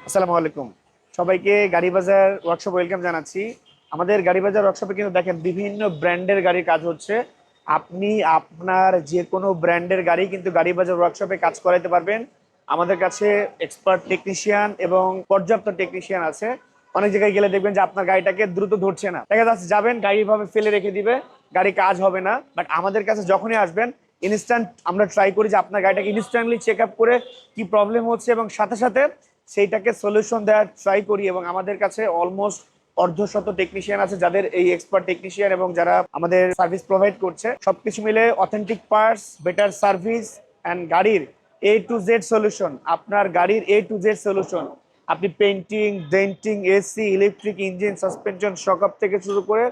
আসসালামু আলাইকুম। সবাইকে গাড়ি বাজার ওয়ার্কশপ ওয়েলকাম জানাচ্ছি। আমাদের গাড়ি বাজার ওয়ার্কশপে কিন্তু দেখেন বিভিন্ন ব্র্যান্ডের গাড়ির কাজ হচ্ছে। আপনি আপনার যে কোনো ব্র্যান্ডের গাড়ি কিন্তু গাড়ি বাজার ওয়ার্কশপে কাজ করাতে পারবেন। আমাদের কাছে এক্সপার্ট টেকনিশিয়ান এবং পর্যাপ্ত টেকনিশিয়ান আছে। অনেক জায়গায় গেলে দেখবেন যে আপনার গাড়িটাকে দ্রুত ধরছে না, দেখা যাচ্ছে যাবেন গাড়ি ভাবে ফেলে রেখে দিবে, গাড়ি কাজ হবে না। বাট আমাদের কাছে যখনই আসবেন ইনস্ট্যান্ট আমরা ট্রাই করি যে আপনার গাড়িটাকে ইনস্ট্যান্টলি চেক আপ করে কি প্রবলেম হচ্ছে এবং সাথে সাথে সেইটাকে সলিউশন দেওয়ার ট্রাই করি। এবং আমাদের কাছে অলমোস্ট অর্ধশত টেকনিশিয়ান আছে যাদের এই এক্সপার্ট টেকনিশিয়ান এবং যারা আমাদের সার্ভিস প্রোভাইড করছে। সবকিছু মিলে authentic parts, better service and গাড়ির A to Z সলিউশন। আপনার গাড়ির A to Z সলিউশন, আপনি painting, denting, AC, electric, engine, suspension, shock up থেকে শুরু করে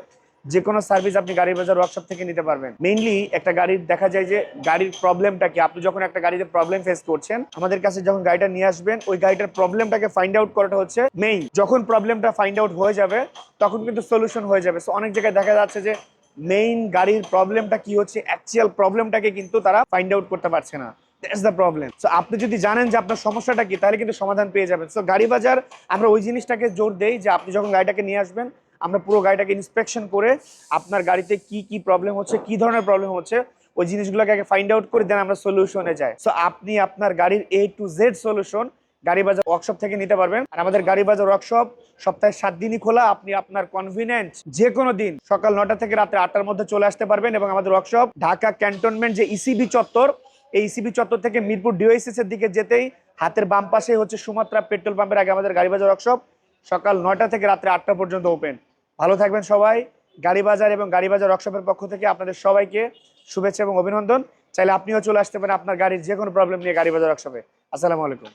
যে কোনো সার্ভিস আপনি গাড়ি বাজার ওয়ার্কশপ থেকে নিতে পারবেন। মেইনলি একটা গাড়ির দেখা যায় যে গাড়ির প্রবলেমটা কি, আপনি যখন একটা গাড়িতে প্রবলেম ফেস করছেন আমাদের কাছে যখন গাড়িটা নিয়ে আসবেন ওই গাড়িটার প্রবলেমটাকে ফাইন্ড আউট করাটা হচ্ছে মেইন। যখন প্রবলেমটা ফাইন্ড আউট হয়ে যাবে তখন কিন্তু সলিউশন হয়ে যাবে। সো অনেক জায়গায় দেখা যাচ্ছে যে মেইন গাড়ির প্রবলেমটা কি হচ্ছে, অ্যাকচুয়াল প্রবলেমটাকে কিন্তু তারা ফাইন্ড আউট করতে পারছে না। That's the problem. সো আপনি যদি জানেন যে আপনার সমস্যাটা কি তাহলে কিন্তু সমাধান পেয়ে যাবেন। সো গাড়ি বাজার আমরা ওই জিনিসটাকে জোর দেই যে আপনি যখন গাড়িটাকে নিয়ে আসবেন আমরা পুরো গাড়িটাকে ইন্সপেকশন করে আপনার গাড়িতে কি কি প্রবলেম হচ্ছে, কি ধরনের প্রবলেম হচ্ছে ওই জিনিসগুলোকে আগে ফাইন্ড আউট করে দেন আমরা সলিউশনে যাই। সো আপনি আপনার গাড়ির A to Z সলিউশন গাড়ি বাজার ওয়ার্কশপ থেকে নিতে পারবেন। আর আমাদের গাড়ি বাজার ওয়ার্কশপ সপ্তাহে 7 দিনই খোলা। আপনি আপনার কনভিনিয়েন্ট যে কোনো দিন সকাল 9টা থেকে রাত্রে 8টার মধ্যে চলে আসতে পারবেন। এবং আমাদের ওয়ার্কশপ ঢাকা ক্যান্টনমেন্ট যে ইসিবি চত্বর, এই ইসিবি চত্বর থেকে মিরপুর ডিওএসএস এর দিকে যেতেই হাতের বাম পাশে হচ্ছে সুমাত্রা পেট্রোল পাম্পের আগে আমাদের গাড়ি বাজার ওয়ার্কশপ সকাল 9টা থেকে রাত্রে 8টা পর্যন্ত ওপেন। ভালো থাকবেন সবাই। গাড়ি বাজার এবং গাড়ি বাজার ওয়ার্কশপের পক্ষ থেকে আপনাদের সবাইকে শুভেচ্ছা এবং অভিনন্দন। চাইলে আপনিও চলে আসতে পারেন আপনার গাড়ির যে কোনো প্রবলেম নিয়ে গাড়ি বাজার ওয়ার্কশপে। আসসালামু আলাইকুম।